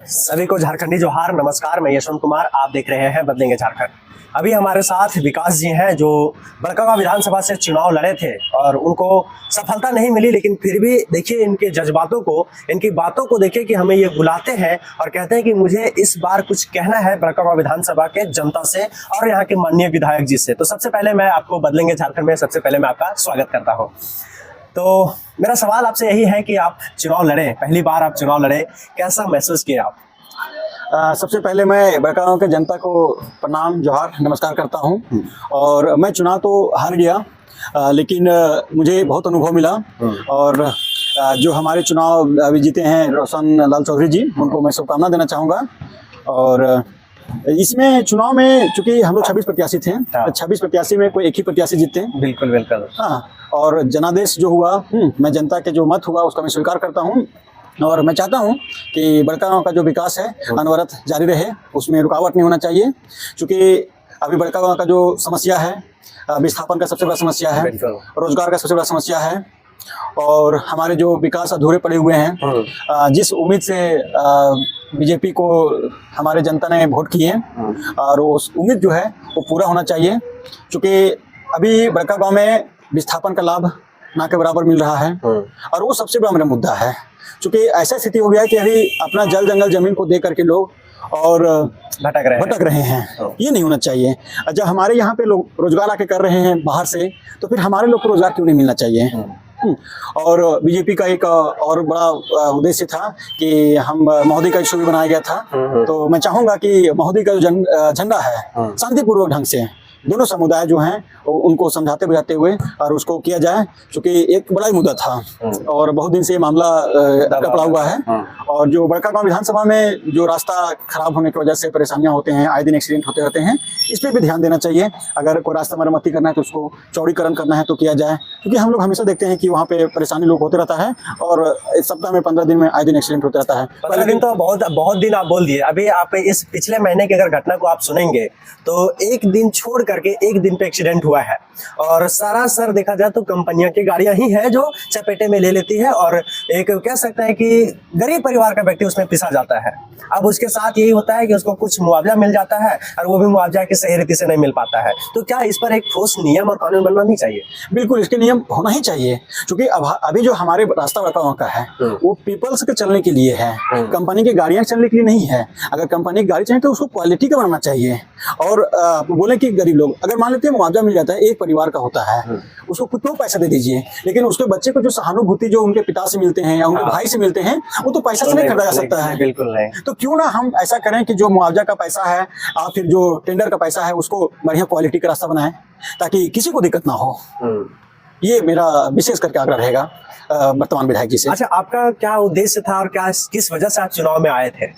सभी को झारखंडी जोहार, नमस्कार। मैं यशवंत कुमार, आप देख रहे हैं बदलेंगे झारखंड। अभी हमारे साथ विकास जी हैं जो बड़कागांव विधानसभा से चुनाव लड़े थे और उनको सफलता नहीं मिली, लेकिन फिर भी देखिए इनके जज्बातों को, इनकी बातों को देखिए कि हमें ये बुलाते हैं और कहते हैं कि मुझे इस बार कुछ कहना है बड़कागांव विधानसभा के जनता से और यहाँ के माननीय विधायक जी से। तो सबसे पहले मैं आपको बदलेंगे झारखंड में सबसे पहले मैं आपका स्वागत करता हूँ। तो मेरा सवाल आपसे यही है कि आप चुनाव लड़े, पहली बार आप चुनाव लड़े, कैसा महसूस किया आप? सबसे पहले मैं बड़कागांव के जनता को प्रणाम, जोहार, नमस्कार करता हूं। और मैं चुनाव तो हार गया, लेकिन मुझे बहुत अनुभव मिला। और जो हमारे चुनाव अभी जीते हैं रोशन लाल चौधरी जी, उनको मैं शुभकामना देना चाहूँगा। और इसमें चुनाव में चूंकि हम लोग 26 प्रत्याशी थे, 26 प्रत्याशी में कोई एक ही प्रत्याशी जीते। बिल्कुल बिल्कुल। हाँ, और जनादेश जो हुआ, मैं जनता के जो मत हुआ उसका मैं स्वीकार करता हूँ। और मैं चाहता हूं कि बड़कागांव का जो विकास है अनवरत जारी रहे, उसमें रुकावट नहीं होना चाहिए। क्योंकि अभी बड़कागांव का जो समस्या है, विस्थापन का सबसे बड़ा समस्या है, रोजगार का सबसे बड़ा समस्या है, और हमारे जो विकास अधूरे पड़े हुए हैं। जिस उम्मीद से बीजेपी को हमारे जनता ने वोट किए, और उस उम्मीद जो है वो पूरा होना चाहिए। क्योंकि अभी बड़कागांव में विस्थापन का लाभ ना के बराबर मिल रहा है, और वो सबसे बड़ा मेरा मुद्दा है। क्योंकि ऐसा स्थिति हो गया है कि अभी अपना जल जंगल जमीन को दे करके लोग और भटक रहे हैं। ये नहीं होना चाहिए। जब हमारे यहाँ पे लोग रोजगार आके कर रहे हैं बाहर से, तो फिर हमारे लोग को रोजगार क्यों नहीं मिलना चाहिए? और बीजेपी का एक और बड़ा उद्देश्य था कि हम महोदय का इशू भी बनाया गया था। तो मैं चाहूंगा कि महोदय का जो झंडा है शांतिपूर्वक ढंग से दोनों समुदाय जो हैं उनको समझाते बुझाते हुए और उसको किया जाए। क्योंकि एक बड़ा ही मुद्दा था और बहुत दिन से ये मामला पड़ा हुआ है। और जो बड़कागांव विधानसभा में जो रास्ता खराब होने की वजह से परेशानियां होते हैं, आए दिन एक्सीडेंट होते रहते हैं, इस पर भी ध्यान देना चाहिए। अगर कोई रास्ता मरम्मति करना है तो उसको चौड़ीकरण करना है तो किया जाए। क्योंकि हम लोग हमेशा देखते हैं कि वहाँ पे परेशानी लोग होते रहता है, और सप्ताह में 15 दिन में आए दिन एक्सीडेंट होता रहता है। 15 दिन तो बहुत दिन आप बोल दिए। अभी आप इस पिछले महीने की अगर घटना को आप सुनेंगे तो एक दिन छोड़ करके एक दिन पे एक्सीडेंट हुआ है, और सरासर देखा जाए तो कंपनियां की गाड़ियां ही है जो चपेटे में ले लेती है, और एक कह सकते हैं कि गरीब परिवार का व्यक्ति उसमें पिसा जाता है। अब उसके साथ यही होता है कि उसको कुछ मुआवजा मिल जाता है, और वो भी मुआवजा के सही रीति से नहीं मिल पाता है। तो क्या इस पर एक ठोस नियम और कानून बनना नहीं चाहिए? बिल्कुल, इसके नियम होना ही चाहिए। क्योंकि अभी जो हमारे रास्ता बड़कागांव का है वो पीपल्स के चलने के लिए है, कंपनी की गाड़ियां चलने के लिए नहीं है। अगर कंपनी की गाड़ी चाहिए तो उसको क्वालिटी का बनाना चाहिए। और बोले कि गरीब लोग अगर मान लेते हैं मुआवजा मिल जाता है, एक परिवार का होता है, उसको कुछ तो पैसा दे दीजिए, लेकिन उसके बच्चे को जो सहानुभूति जो उनके पिता से मिलते हैं या उनके भाई से मिलते हैं, वो तो पैसा से नहीं खरीदा जा सकता है। बिल्कुल नहीं। तो क्यों ना हम ऐसा करें कि जो मुआवजा का पैसा है या फिर जो टेंडर का पैसा है उसको बढ़िया क्वालिटी का रास्ता बनाएं, ताकि किसी को दिक्कत ना हो। ये मेरा विशेष करके आग्रह रहेगा वर्तमान विधायक जी से। अच्छा, आपका क्या उद्देश्य था और क्या किस वजह से आप चुनाव में आए थे?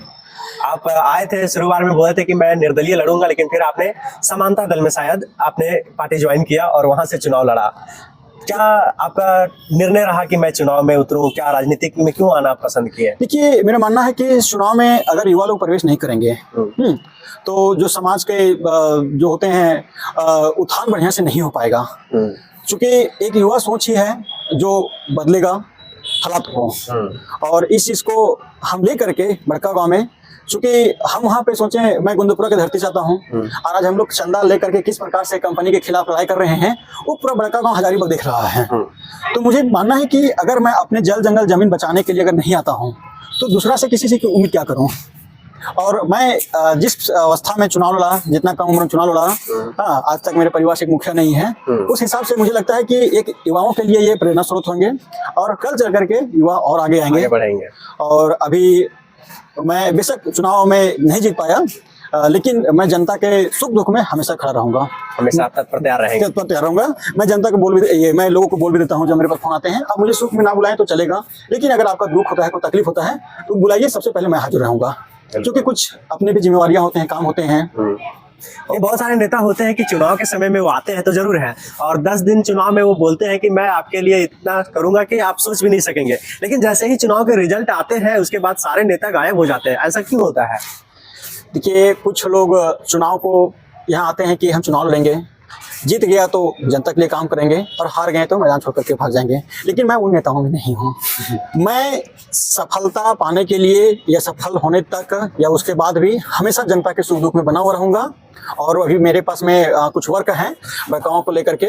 आप आए थे, शुरुआत में बोले थे कि मैं निर्दलीय लड़ूंगा, लेकिन फिर आपने समानता दल में शायद आपने पार्टी ज्वाइन किया और वहां से चुनाव लड़ा। क्या आपका निर्णय रहा कि मैं चुनाव में उतरूं? क्या राजनीतिक में क्यों आना पसंद किए? देखिए, मेरा मानना है कि चुनाव में अगर युवा लोग प्रवेश नहीं करेंगे तो जो समाज के जो होते हैं उत्थान बढ़िया से नहीं हो पाएगा। क्योंकि एक युवा सोच ही है जो बदलेगा हालात को। और इस चीज को हम ले करके बड़कागांव में, चूंकि हम वहाँ पे सोचे, मैं गुंदपुरा की धरती से आता हूँ, और आज हम लोग चंदा लेकर के किस प्रकार से कंपनी के खिलाफ लड़ाई कर रहे हैं, वो पूरा बड़कागांव हजारीबाग देख रहा है। तो मुझे मानना है कि अगर मैं अपने जल जंगल जमीन बचाने के लिए अगर नहीं आता हूँ तो दूसरा से किसी से की उम्मीद क्या करूँ? और मैं जिस अवस्था में चुनाव लड़ा, जितना कम उम्र में चुनाव लड़ा, हाँ, आज तक मेरे परिवार से एक मुखिया नहीं है। उस हिसाब से मुझे लगता है कि एक युवाओं के लिए ये प्रेरणा स्रोत होंगे, और कल चल करके युवा और आगे आएंगे, बढ़ेंगे। और अभी मैं बेशक चुनाव में नहीं जीत पाया, लेकिन मैं जनता के सुख दुख में हमेशा खड़ा रहूंगा, हमेशा तत्पर तैयार रहूंगा। मैं जनता को मैं लोगों को बोल भी देता हूं जब मेरे पास फोन आते हैं, आप मुझे सुख में ना बुलाएं तो चलेगा, लेकिन अगर आपका दुख होता है, कोई तकलीफ होता है तो बुलाइए, सबसे पहले मैं हाजिर रहूंगा। क्योंकि कुछ अपने भी जिम्मेवारियां होते हैं, काम होते हैं। और बहुत सारे नेता होते हैं कि चुनाव के समय में वो आते हैं तो जरूर है, और 10 दिन चुनाव में वो बोलते हैं कि मैं आपके लिए इतना करूंगा कि आप सोच भी नहीं सकेंगे, लेकिन जैसे ही चुनाव के रिजल्ट आते हैं उसके बाद सारे नेता गायब हो जाते हैं। ऐसा क्यों होता है? देखिए, कुछ लोग चुनाव को यहाँ आते हैं कि हम चुनाव लड़ेंगे, जीत गया तो जनता के लिए काम करेंगे और हार गए तो मैदान छोड़ करके भाग जाएंगे। लेकिन मैं उन नेताओं में नहीं हूँ। मैं सफलता पाने के लिए या सफल होने तक या उसके बाद भी हमेशा जनता के सुख दुख में बना हुआ रहूँगा। और अभी मेरे पास में कुछ वर्क हैं बड़काओं को लेकर के,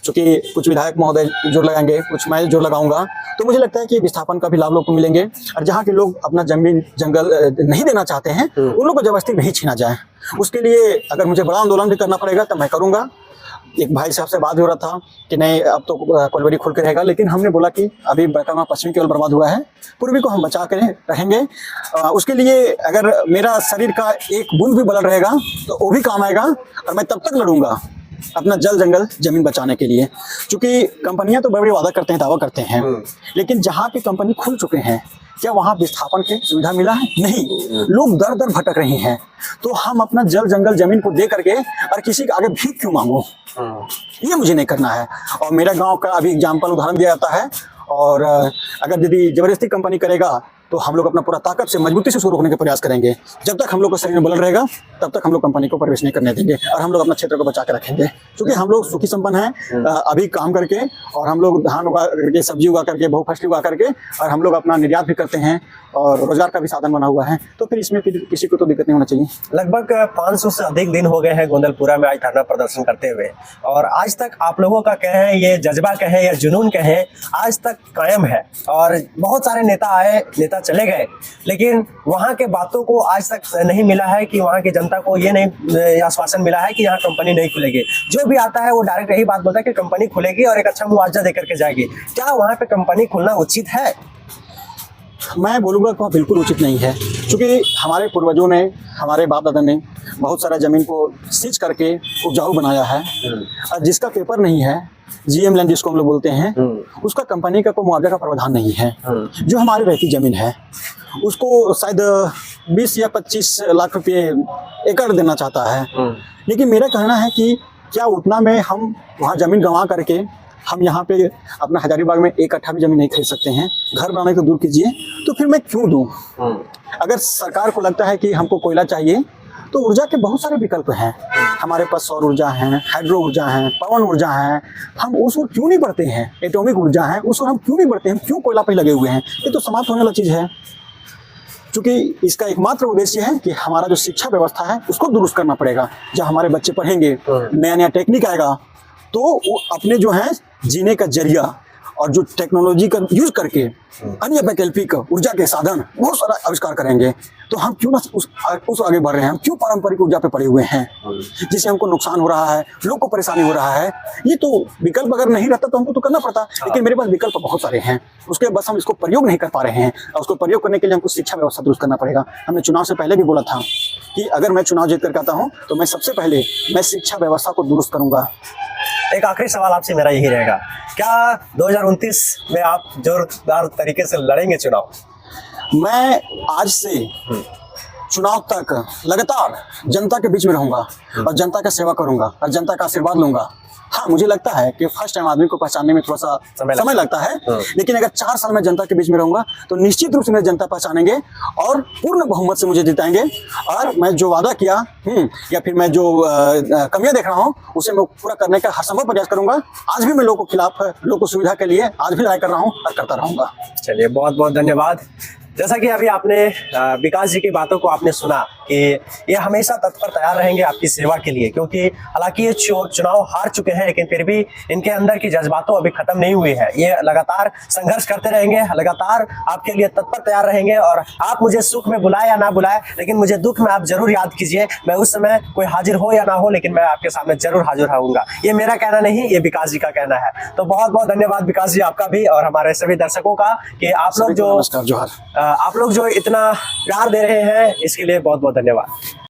चूँकि कुछ विधायक महोदय जोर लगाएंगे, कुछ मैं जोर लगाऊंगा, तो मुझे लगता है कि विस्थापन का भी लाभ लोग को मिलेंगे। और जहाँ के लोग अपना जमीन जंगल नहीं देना चाहते हैं उन लोग को जबरदस्ती नहीं छीना जाए। उसके लिए अगर मुझे बड़ा आंदोलन भी करना पड़ेगा तो मैं करूँगा। एक भाई साहब से बात हो रहा था कि नहीं अब तो कोलवरी खुल के रहेगा, लेकिन हमने बोला कि अभी बड़कागांव पश्चिमी केवल बर्बाद हुआ है, पूर्वी को हम बचा कर रहेंगे। उसके लिए अगर मेरा शरीर का एक बूंद भी बलल रहेगा तो वो भी काम आएगा और मैं तब तक लड़ूंगा अपना जल जंगल जमीन बचाने के लिए। क्योंकि कंपनियां तो बड़े बड़े वादा करते हैं, दावा करते हैं, लेकिन जहाँ पे कंपनी खुल चुके हैं क्या वहाँ विस्थापन की सुविधा मिला है? नहीं। लोग दर दर भटक रहे हैं। तो हम अपना जल जंगल जमीन को दे करके और किसी के आगे भीख क्यों मांगो? ये मुझे नहीं करना है। और मेरा गांव का अभी एग्जाम्पल उदाहरण दिया जाता है। और अगर यदि जबरदस्ती कंपनी करेगा तो हम लोग अपना पूरा ताकत से मजबूती से उसको रोकने का प्रयास करेंगे। जब तक हम लोग का शरीर में बलल रहेगा तब तक हम लोग कंपनी को प्रवेश नहीं करने देंगे और हम लोग अपना क्षेत्र को बचा के रखेंगे। क्योंकि हम लोग सुखी संपन्न हैं अभी काम करके, और हम लोग धान उगा करके, सब्जी उगा करके, बहुफसली उगा करके, और हम लोग अपना निर्यात भी करते हैं और रोजगार का भी साधन बना हुआ है। तो फिर इसमें फिर किसी को तो दिक्कत नहीं होना चाहिए। लगभग 500 से अधिक दिन हो गए हैं गोंदलपुरा में आज धरना प्रदर्शन करते हुए, और आज तक आप लोगों का कहें, ये जज्बा कहें या जुनून कहें, आज तक कायम है। और बहुत सारे नेता आए, नेता चले गए, लेकिन वहाँ के बातों को आज तक नहीं मिला है कि वहाँ की जनता को ये नहीं आश्वासन मिला है कि यहाँ कंपनी नहीं खुलेगी। जो भी आता है वो डायरेक्ट यही बात बोलता है कि कंपनी खुलेगी और एक अच्छा मुआवजा देकर के जाएगी। क्या वहाँ पे कंपनी खुलना उचित है? मैं बोलूँगा कि वह बिल्कुल उचित नहीं है। क्योंकि हमारे पूर्वजों ने, हमारे बाप दादा ने बहुत सारा ज़मीन को सींच करके उपजाऊ बनाया है, और जिसका पेपर नहीं है, जीएम लैंड जिसको हम लोग बोलते हैं, उसका कंपनी का कोई मुआवजा का प्रावधान नहीं है। जो हमारी रहती ज़मीन है उसको शायद 20 या 25 लाख रुपये एकड़ देना चाहता है। लेकिन मेरा कहना है कि क्या उतना में हम वहाँ ज़मीन गंवा करके हम यहाँ पे अपना हजारीबाग में एक कट्ठा भी जमीन नहीं खरीद सकते हैं? घर बनाने को दूर कीजिए, तो फिर मैं क्यों दूँ? अगर सरकार को लगता है कि हमको कोयला चाहिए तो ऊर्जा के बहुत सारे विकल्प हैं। हमारे पास सौर ऊर्जा है, हाइड्रो ऊर्जा है, पवन ऊर्जा है। हम उस ओर क्यों नहीं बढ़ते हैं? एटॉमिक ऊर्जा है, उस ओर हम क्यों नहीं बढ़ते हैं? क्यों कोयला पे लगे हुए हैं? ये तो समाप्त होने वाली चीज़ है। क्योंकि इसका एकमात्र उद्देश्य है कि हमारा जो शिक्षा व्यवस्था है उसको दुरुस्त करना पड़ेगा। जब हमारे बच्चे पढ़ेंगे, नया नया टेक्निक आएगा, तो वो अपने जो है जीने का जरिया और जो टेक्नोलॉजी का यूज करके अन्य वैकल्पिक ऊर्जा के साधन बहुत सारा आविष्कार करेंगे। तो हम क्यों ना उस आगे बढ़ रहे हैं? हम क्यों पारंपरिक ऊर्जा पे पड़े हुए हैं जिससे हमको नुकसान हो रहा है, लोग को परेशानी हो रहा है? ये तो विकल्प अगर नहीं रहता तो हमको तो करना पड़ता, लेकिन मेरे पास विकल्प बहुत सारे हैं, उसके बस हम इसको प्रयोग नहीं कर पा रहे हैं। और उसको प्रयोग करने के लिए हमको शिक्षा व्यवस्था दुरुस्त करना पड़ेगा। हमने चुनाव से पहले भी बोला था कि अगर मैं चुनाव जीत कर आता हूँ तो मैं सबसे पहले मैं शिक्षा व्यवस्था को दुरुस्त करूंगा। एक आखिरी सवाल आपसे मेरा यही रहेगा, क्या 2029 में आप जोरदार तरीके से लड़ेंगे चुनाव? मैं आज से चुनाव तक लगातार जनता के बीच में रहूंगा और जनता का सेवा करूंगा और जनता का आशीर्वाद लूंगा। हाँ, मुझे लगता है कि फर्स्ट टाइम आदमी को पहचानने में थोड़ा सा समय लगता है, लेकिन अगर 4 साल में जनता के बीच में रहूंगा तो निश्चित रूप से मेरे जनता पहचानेंगे और पूर्ण बहुमत से मुझे जिताएंगे। और मैं जो वादा किया या फिर मैं जो कमियां देख रहा हूँ उसे मैं पूरा करने का हर संभव प्रयास करूंगा। आज भी मैं लोगों के खिलाफ, लोगों को सुविधा के लिए आज भी लड़ाई कर रहा हूँ और करता रहूंगा। चलिए, बहुत बहुत धन्यवाद। जैसा कि अभी आपने विकास जी की बातों को आपने सुना कि ये हमेशा तत्पर तैयार रहेंगे आपकी सेवा के लिए, क्योंकि हालांकि ये चुनाव हार चुके हैं, लेकिन फिर भी इनके अंदर की जज्बातों अभी खत्म नहीं हुई है। ये लगातार संघर्ष करते रहेंगे, लगातार आपके लिए तत्पर तैयार रहेंगे। और आप मुझे सुख में बुलाए या ना बुलाए, लेकिन मुझे दुख में आप जरूर याद कीजिए। मैं उस समय कोई हाजिर हो या ना हो, लेकिन मैं आपके सामने जरूर हाजिर रहूंगा। ये मेरा कहना नहीं, ये विकास जी का कहना है। तो बहुत बहुत धन्यवाद विकास जी आपका भी और हमारे सभी दर्शकों का कि आप लोग जो इतना प्यार दे रहे हैं, इसके लिए बहुत बहुत धन्यवाद।